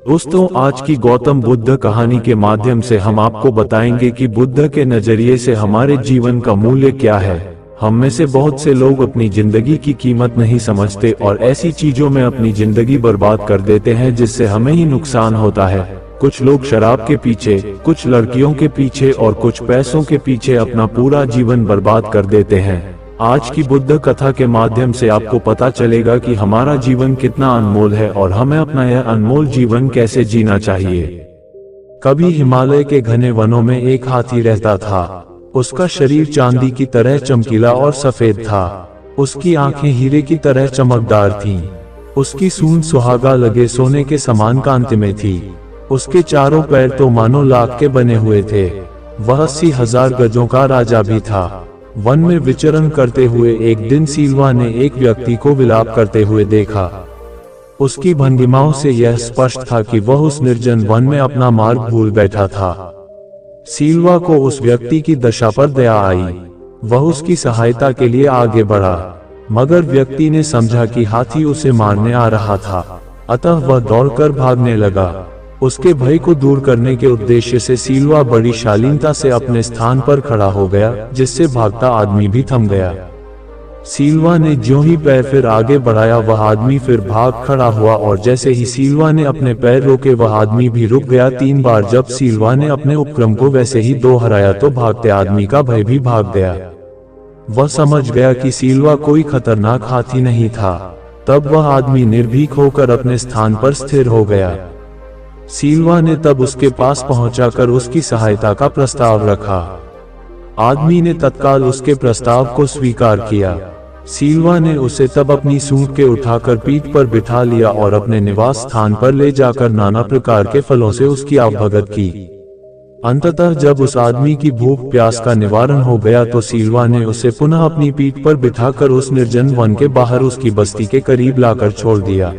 दोस्तों, आज की गौतम बुद्ध कहानी के माध्यम से हम आपको बताएंगे कि बुद्ध के नजरिए से हमारे जीवन का मूल्य क्या है। हम में से बहुत से लोग अपनी जिंदगी की कीमत नहीं समझते और ऐसी चीजों में अपनी जिंदगी बर्बाद कर देते हैं जिससे हमें ही नुकसान होता है। कुछ लोग शराब के पीछे, कुछ लड़कियों के पीछे और कुछ पैसों के पीछे अपना पूरा जीवन बर्बाद कर देते हैं। आज की बुद्ध कथा के माध्यम से आपको पता चलेगा कि हमारा जीवन कितना अनमोल है और हमें अपना यह अनमोल जीवन कैसे जीना चाहिए। कभी हिमालय के घने वनों में एक हाथी रहता था। उसका शरीर चांदी की तरह चमकीला और सफेद था। उसकी आंखें हीरे की तरह चमकदार थीं। उसकी सूंड सुहागा लगे सोने के समान कांति में थी। उसके चारों पैर तो मानो लाख के बने हुए थे। वह 80,000 गजों का राजा भी था। वन में विचरण करते हुए एक दिन सीलवा ने एक व्यक्ति को विलाप करते हुए देखा। उसकी भंगिमाओं से यह स्पष्ट था कि वह उस निर्जन वन में अपना मार्ग भूल बैठा था। सीलवा को उस व्यक्ति की दशा पर दया आई। वह उसकी सहायता के लिए आगे बढ़ा, मगर व्यक्ति ने समझा कि हाथी उसे मारने आ रहा था, अतः वह दौड़कर भागने लगा। उसके भय को दूर करने के उद्देश्य से सीलवा बड़ी शालीनता से अपने स्थान पर खड़ा हो गया, जिससे भागता आदमी भी थम गया। सीलवा ने ज्यों ही पैर फिर आगे बढ़ाया, वह आदमी फिर भाग खड़ा हुआ और जैसे ही सीलवा ने अपने पैर रोके वह आदमी भी रुक गया। 3 बार जब सीलवा ने अपने उपक्रम को वैसे ही दोहराया तो भागते आदमी का भय भी भाग गया। वह समझ गया कि सीलवा कोई खतरनाक हाथी नहीं था। तब वह आदमी निर्भीक होकर अपने स्थान पर स्थिर हो गया। सीलवा ने तब उसके पास पहुंचाकर उसकी सहायता का प्रस्ताव रखा। आदमी ने तत्काल उसके प्रस्ताव को स्वीकार किया। सीलवा ने उसे तब अपनी सूंड के उठाकर पीठ पर बिठा लिया और अपने निवास स्थान पर ले जाकर नाना प्रकार के फलों से उसकी आवभगत की। अंततः जब उस आदमी की भूख प्यास का निवारण हो गया तो सीलवा ने उसे पुनः अपनी पीठ पर बिठाकर उस निर्जन वन के बाहर उसकी बस्ती के करीब लाकर छोड़ दिया।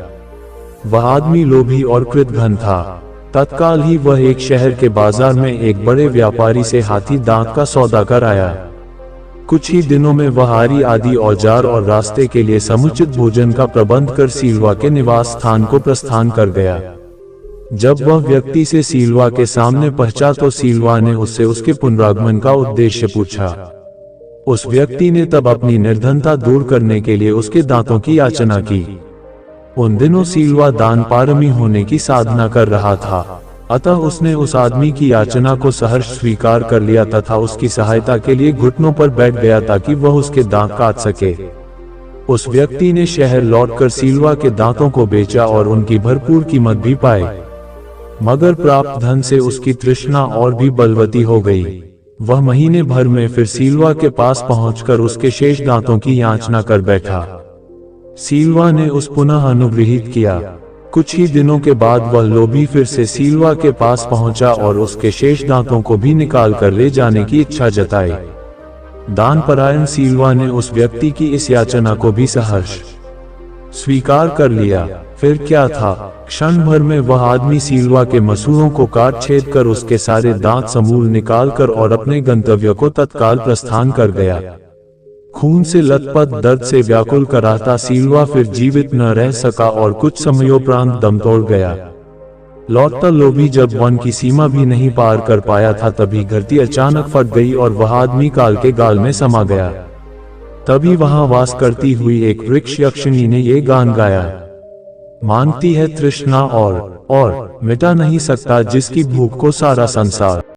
वह आदमी लोभी और कृतघ्न था। तत्काल ही वह एक शहर के बाजार में एक बड़े व्यापारी से हाथी दांत का सौदा कर आया। कुछ ही दिनों में वह आरी आदि औजार और रास्ते के लिए समुचित भोजन का प्रबंध कर सीलवा के निवास स्थान को प्रस्थान कर गया। जब वह व्यक्ति से सीलवा के सामने पहुंचा तो सीलवा ने उससे उसके पुनरागमन का उद्देश्य पूछा। उस व्यक्ति ने तब अपनी निर्धनता दूर करने के लिए उसके दांतों की याचना की। उन दिनों सीलवा दान पारमी होने की साधना कर रहा था, अतः उसने उस आदमी की याचना को सहर्ष स्वीकार कर लिया तथा उसकी सहायता के लिए घुटनों पर बैठ गया ताकि वह उसके दांत काट सके। उस व्यक्ति ने शहर लौटकर सीलवा के दांतों को बेचा और उनकी भरपूर कीमत भी पाई, मगर प्राप्त धन से उसकी तृष्णा और भी बलवती हो गई। वह महीने भर में फिर सीलवा के पास पहुंचकर उसके शेष दांतों की याचना कर बैठा। सीलवा ने उस पुनः अनुग्रहित किया। कुछ ही दिनों के बाद वह लोभी फिर से सीलवा के पास पहुंचा और उसके शेष दांतों को भी निकाल कर ले जाने की इच्छा जताई। दानपरायण सीलवा ने उस व्यक्ति की इस याचना को भी सहर्ष स्वीकार कर लिया। फिर क्या था, क्षण भर में वह आदमी सीलवा के मसूड़ों को काट छेद कर उसके सारे दांत समूल निकाल कर और अपने गंतव्य को तत्काल प्रस्थान कर गया। खून से लथपथ दर्द से व्याकुल कराहता सीलवा फिर जीवित न रह सका और कुछ समयोपरांत दम तोड़ गया। लौटता लोभी जब वन की सीमा भी नहीं पार कर पाया था तभी धरती अचानक फट गई और वह आदमी काल के गाल में समा गया। तभी वहां वास करती हुई एक वृक्ष यक्षिणी ने ये गान गाया। मांगती है तृष्णा और मिटा नहीं सकता जिसकी भूख को सारा संसार।